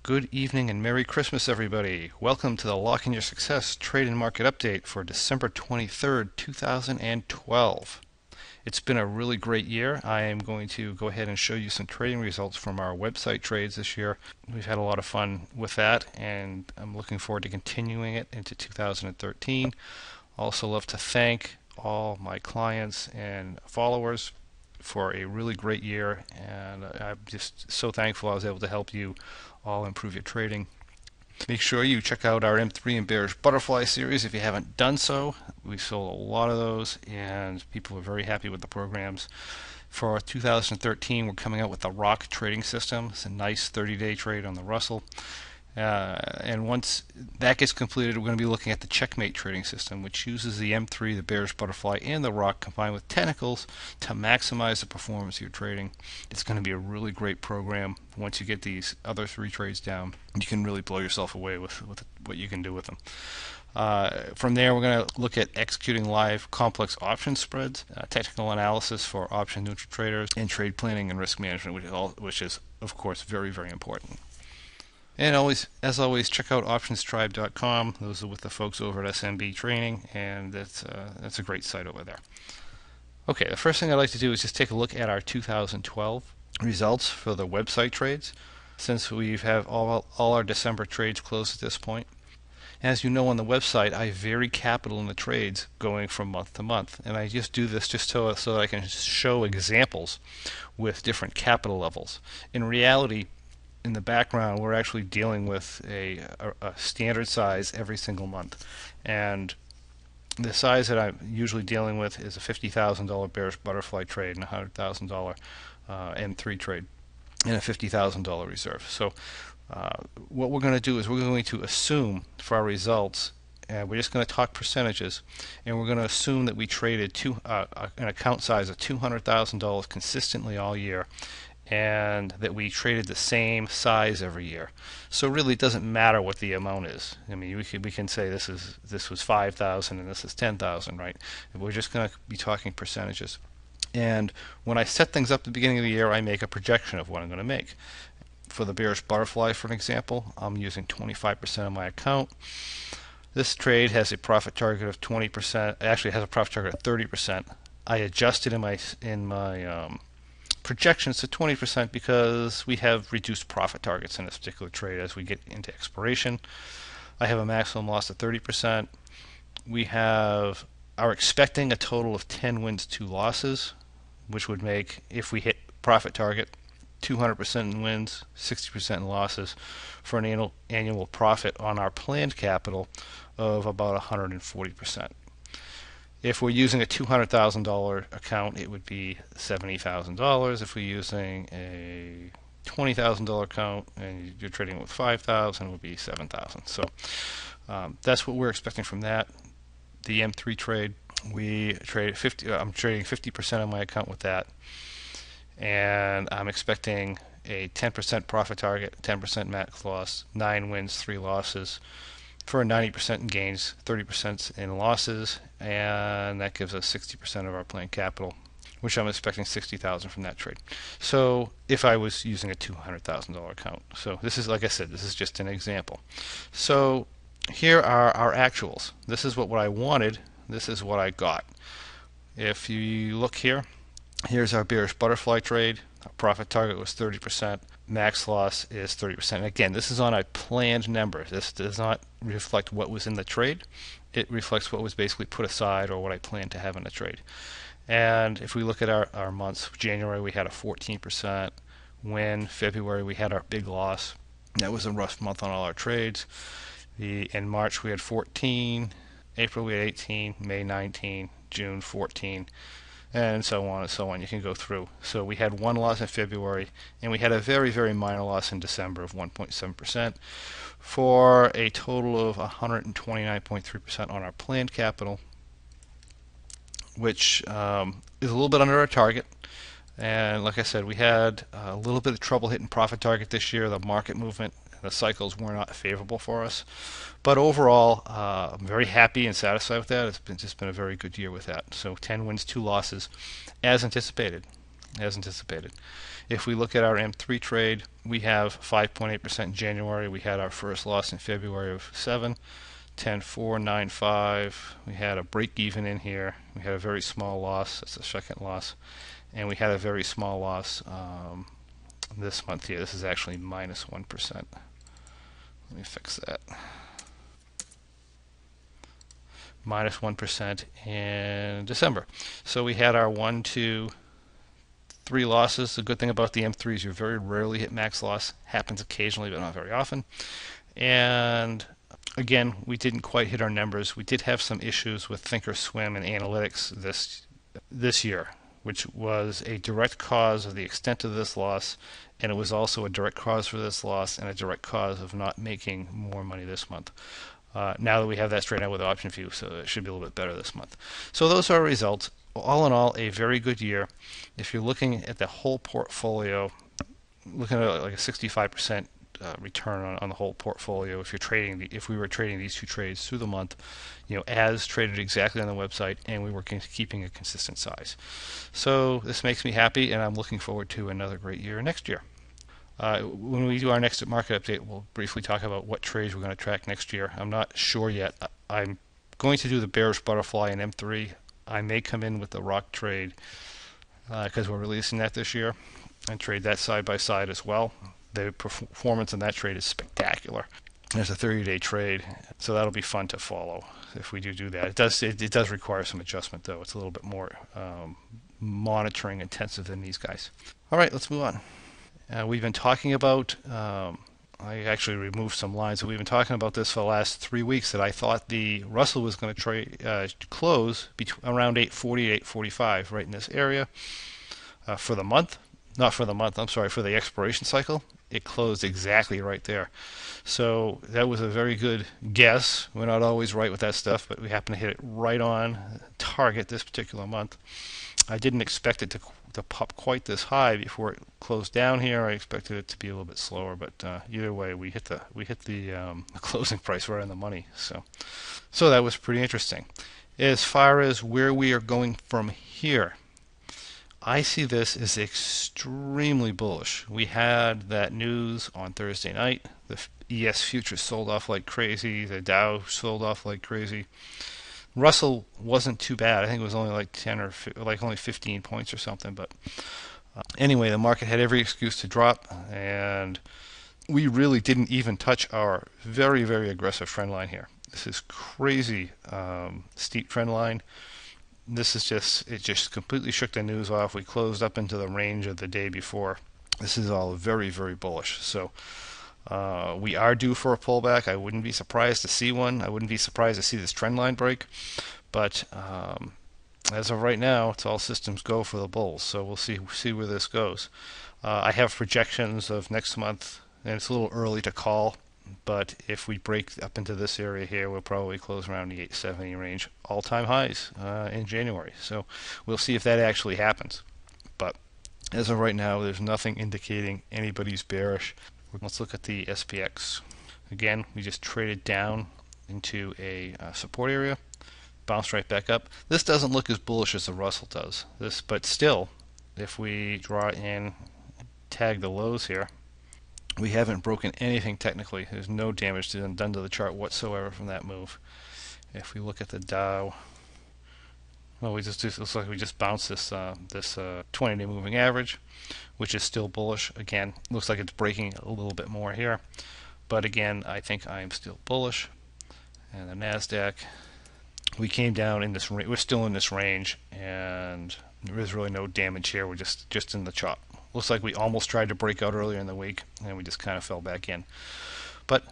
Good evening and Merry Christmas, everybody. Welcome to the Lock in Your Success Trade and Market Update for December 23rd, 2012. It's been a really great year. I am going to go ahead and show you some trading results from our website trades this year. We've had a lot of fun with that, and I'm looking forward to continuing it into 2013. Also love to thank all my clients and followers for a really great year, and I'm just so thankful I was able to help you all improve your trading. Make sure you check out our M3 and Bearish Butterfly series if you haven't done so. We sold a lot of those and people are very happy with the programs. For 2013, we're coming out with the Locke trading system. It's a nice 30-day trade on the Russell. And once that gets completed, we're going to be looking at the Checkmate trading system, which uses the M3, the Bearish Butterfly, and the Locke combined with technicals to maximize the performance of your trading. It's going to be a really great program. Once you get these other three trades down, you can really blow yourself away with what you can do with them. From there, we're going to look at executing live complex option spreads, technical analysis for option neutral traders, and trade planning and risk management, which is of course very, very important. And as always, check out optionstribe.com. Those are with the folks over at SMB Training, and that's a great site over there. Okay, the first thing I'd like to do is just take a look at our 2012 results for the website trades, since we have all our December trades closed at this point. As you know, on the website, I vary capital in the trades going from month to month, and I just do this just so that I can show examples with different capital levels. In reality, in the background, we're actually dealing with a standard size every single month, and the size that I'm usually dealing with is a $50,000 Bearish Butterfly trade and a $100,000 M3 trade and a $50,000 reserve. So what we're going to do is we're going to assume for our results, and we're just going to talk percentages, and we're going to assume that we traded an account size of $200,000 consistently all year, and that we traded the same size every year. So really it doesn't matter what the amount is. I mean, we can say this was 5,000 and this is 10,000, right? We're just going to be talking percentages. And when I set things up at the beginning of the year, I make a projection of what I'm going to make. For the Bearish Butterfly, for an example, I'm using 25% of my account. This trade has a profit target of 20%. Actually, it has a profit target of 30%. I adjusted in my projections to 20% because we have reduced profit targets in this particular trade as we get into expiration. I have a maximum loss of 30%. We are expecting a total of 10 wins, 2 losses, which would make, if we hit profit target, 200% in wins, 60% in losses, for an annual profit on our planned capital of about 140%. If we're using a $200,000 account, it would be $70,000. If we're using a $20,000 account and you're trading with $5,000, it would be $7,000. So that's what we're expecting from that. The M3 trade, I'm trading 50% of my account with that, and I'm expecting a 10% profit target, 10% max loss, 9 wins, 3 losses, for 90% in gains, 30% in losses, and that gives us 60% of our planned capital, which I'm expecting $60,000 from that trade. So if I was using a $200,000 account. So this is, like I said, this is just an example. So here are our actuals. This is what I wanted. This is what I got. If you look here, here's our Bearish Butterfly trade. Our profit target was 30%. Max loss is 30%. Again, this is on a planned number. This does not reflect what was in the trade. It reflects what was basically put aside or what I planned to have in the trade. And if we look at our months, January we had a 14% win. February we had our big loss. That was a rough month on all our trades. In March we had 14. April we had 18. May 19. June 14. And so on and so on. You can go through. So we had 1 loss in February, and we had a very, very minor loss in December of 1.7%, for a total of 129.3% on our planned capital, which is a little bit under our target. And like I said, we had a little bit of trouble hitting profit target this year. The market movement, the cycles were not favorable for us. But overall, I'm very happy and satisfied with that. It's just been a very good year with that. So 10 wins, 2 losses, as anticipated. as anticipated. If we look at our M3 trade, we have 5.8% in January. We had our first loss in February of 7, 10.495. We had a break even in here. We had a very small loss. That's the second loss. And we had a very small loss this month here. This is actually minus 1%. Let me fix that. Minus 1% in December. So we had our 1, 2, 3 losses. The good thing about the M3 is you very rarely hit max loss. Happens occasionally, but not very often. And again, we didn't quite hit our numbers. We did have some issues with thinkorswim and analytics this year, which was a direct cause of the extent of this loss, and it was also a direct cause for this loss and a direct cause of not making more money this month. Now that we have that straightened out with option view, so it should be a little bit better this month. So those are our results. All in all, a very good year. If you're looking at the whole portfolio, looking at like a 65% return on the whole portfolio, if you're trading, if we were trading these two trades through the month, as traded exactly on the website, and we were keeping a consistent size. So this makes me happy, and I'm looking forward to another great year next year. When we do our next market update, we'll briefly talk about what trades we're going to track next year. I'm not sure yet. I'm going to do the bearish butterfly in M3. I may come in with the rock trade because we're releasing that this year, and trade that side by side as well. The performance in that trade is spectacular. There's a 30-day trade, so that'll be fun to follow if we do that. It does require some adjustment, though. It's a little bit more monitoring intensive than these guys. All right, let's move on. We've been talking about, I actually removed some lines, but we've been talking about this for the last 3 weeks, that I thought the Russell was going to close around 840, 845, right in this area for the month. Not for the month, I'm sorry, for the expiration cycle. It closed exactly right there. So that was a very good guess. We're not always right with that stuff, but we happened to hit it right on target this particular month. I didn't expect it to pop quite this high before it closed down here. I expected it to be a little bit slower, but either way, we hit the closing price right on the money. So that was pretty interesting. As far as where we are going from here, I see this as extremely bullish. We had that news on Thursday night. The ES futures sold off like crazy. The Dow sold off like crazy. Russell wasn't too bad. I think it was only like 10 or only 15 points or something. But anyway, the market had every excuse to drop, and we really didn't even touch our very, very aggressive trend line here. This is crazy steep trend line. This is it just completely shook the news off. We closed up into the range of the day before. This is all very, very bullish. So we are due for a pullback. I wouldn't be surprised to see one. I wouldn't be surprised to see this trend line break. But as of right now, it's all systems go for the bulls. So we'll see where this goes. I have projections of next month, and it's a little early to call. But if we break up into this area here, we'll probably close around the 870 range, all-time highs in January. So we'll see if that actually happens. But as of right now, there's nothing indicating anybody's bearish. Let's look at the SPX. Again, we just traded down into a support area, bounced right back up. This doesn't look as bullish as the Russell does. But still, if we draw in, tag the lows here, we haven't broken anything technically. There's no damage done to the chart whatsoever from that move. If we look at the Dow, well, it looks like we just bounced this 20-day moving average, which is still bullish. Again, looks like it's breaking a little bit more here, but again, I think I am still bullish. And the Nasdaq, we came down in this. We're still in this range, and there is really no damage here. We're just in the chop. Looks like we almost tried to break out earlier in the week, and we just kind of fell back in. But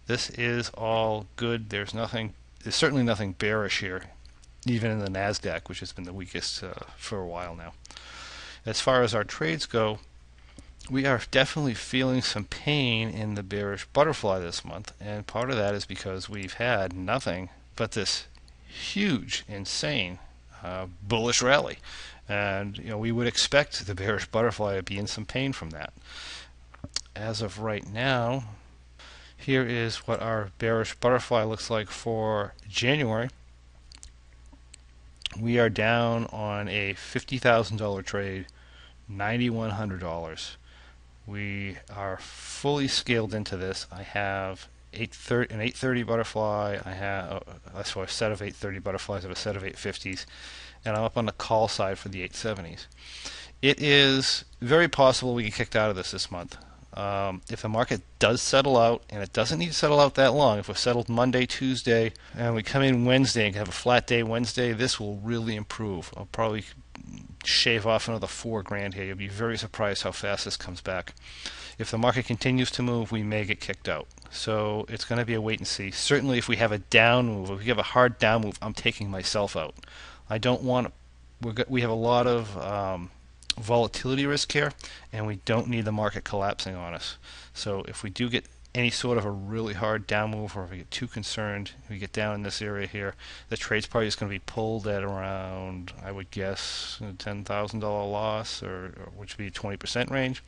this is all good. There's certainly nothing bearish here, even in the Nasdaq, which has been the weakest for a while now. As far as our trades go, we are definitely feeling some pain in the bearish butterfly this month, and part of that is because we've had nothing but this huge, insane bullish rally. And we would expect the bearish butterfly to be in some pain from that. As of right now, here is what our bearish butterfly looks like for January. We are down on a $50,000 trade $9,100. We are fully scaled into this. I have an 830 butterfly. I have a set of 830 butterflies. I have a set of 850s, and I'm up on the call side for the 870s. It is very possible we get kicked out of this month. If the market does settle out, and it doesn't need to settle out that long, if we're settled Monday, Tuesday, and we come in Wednesday and have a flat day Wednesday, this will really improve. I'll probably shave off another $4,000 here. You'll be very surprised how fast this comes back. If the market continues to move, we may get kicked out. So it's going to be a wait and see. Certainly if we have a down move, if we have a hard down move, I'm taking myself out. I don't want we have a lot of volatility risk here, and we don't need the market collapsing on us. So if we do get any sort of a really hard down move, or if we get too concerned, we get down in this area here, the trade's probably just going to be pulled at around, I would guess, a $10,000 loss, or which would be 20% range.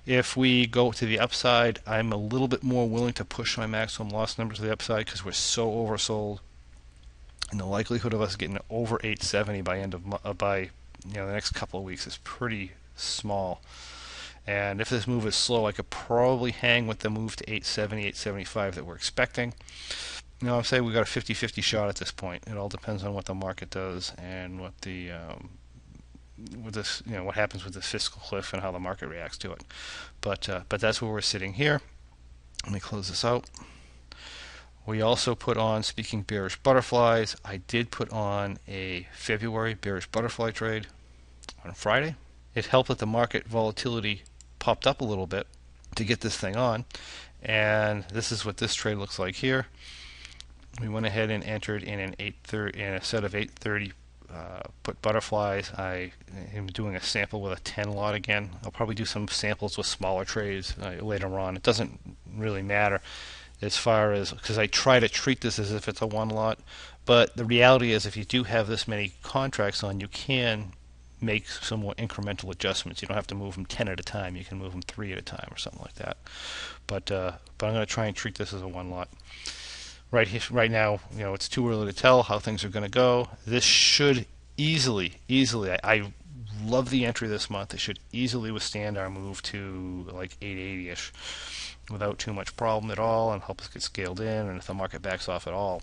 If we go to the upside, I'm a little bit more willing to push my maximum loss number to the upside because we're so oversold, and the likelihood of us getting over 870 by the next couple of weeks is pretty small. And if this move is slow, I could probably hang with the move to 870, 875 that we're expecting. I'm saying we got a 50-50 shot at this point. It all depends on what the market does and what what happens with this fiscal cliff and how the market reacts to it. But that's where we're sitting here. Let me close this out. We also put on, speaking bearish butterflies, I did put on a February bearish butterfly trade on Friday. It helped that the market volatility popped up a little bit to get this thing on, and this is what this trade looks like here. We went ahead and entered in a set of 830 put butterflies. I am doing a sample with a 10 lot again. I'll probably do some samples with smaller trades later on. It doesn't really matter as far as, because I try to treat this as if it's a 1 lot, but the reality is if you do have this many contracts on, you can make some more incremental adjustments. You don't have to move them 10 at a time. You can move them 3 at a time or something like that. But I'm going to try and treat this as a 1 lot. Right now, it's too early to tell how things are going to go. This should easily, I love the entry this month. It should easily withstand our move to like 880-ish without too much problem at all, and help us get scaled in. And if the market backs off at all,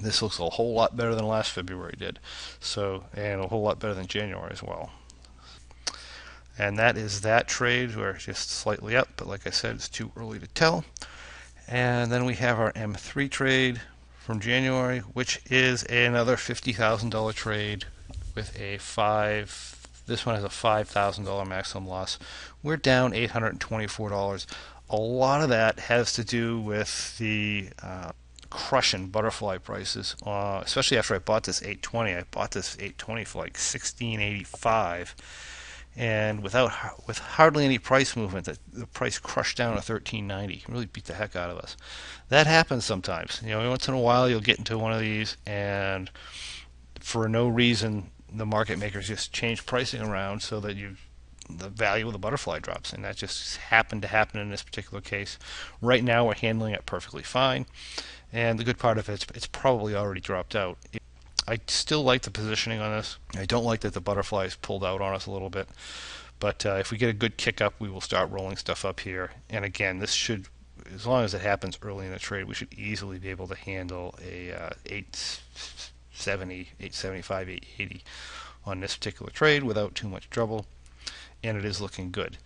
this looks a whole lot better than last February did. So, and a whole lot better than January as well. And that is that trade. We're just slightly up, but like I said, it's too early to tell. And then we have our M3 trade from January, which is another $50,000 trade with this one has a $5,000 maximum loss. We're down $824. A lot of that has to do with the crushing butterfly prices, especially after I bought this 820. I bought this 820 for like $16.85, and with hardly any price movement, the price crushed down to $13.90. Really beat the heck out of us. That happens sometimes. Once in a while you'll get into one of these, and for no reason the market makers just change pricing around so that the value of the butterfly drops, and that just happened to happen in this particular case. Right now we're handling it perfectly fine, and the good part of it's probably already dropped out. I still like the positioning on this. I don't like that the butterflies pulled out on us a little bit, but if we get a good kick up, we will start rolling stuff up here. And again, this should, as long as it happens early in the trade, we should easily be able to handle a 870, 875, 880 on this particular trade without too much trouble, and it is looking good.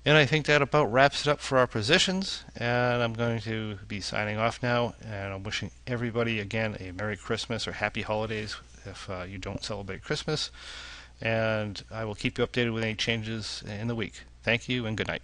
And I think that about wraps it up for our positions, and I'm going to be signing off now, and I'm wishing everybody again a Merry Christmas or Happy Holidays if you don't celebrate Christmas, and I will keep you updated with any changes in the week. Thank you and good night.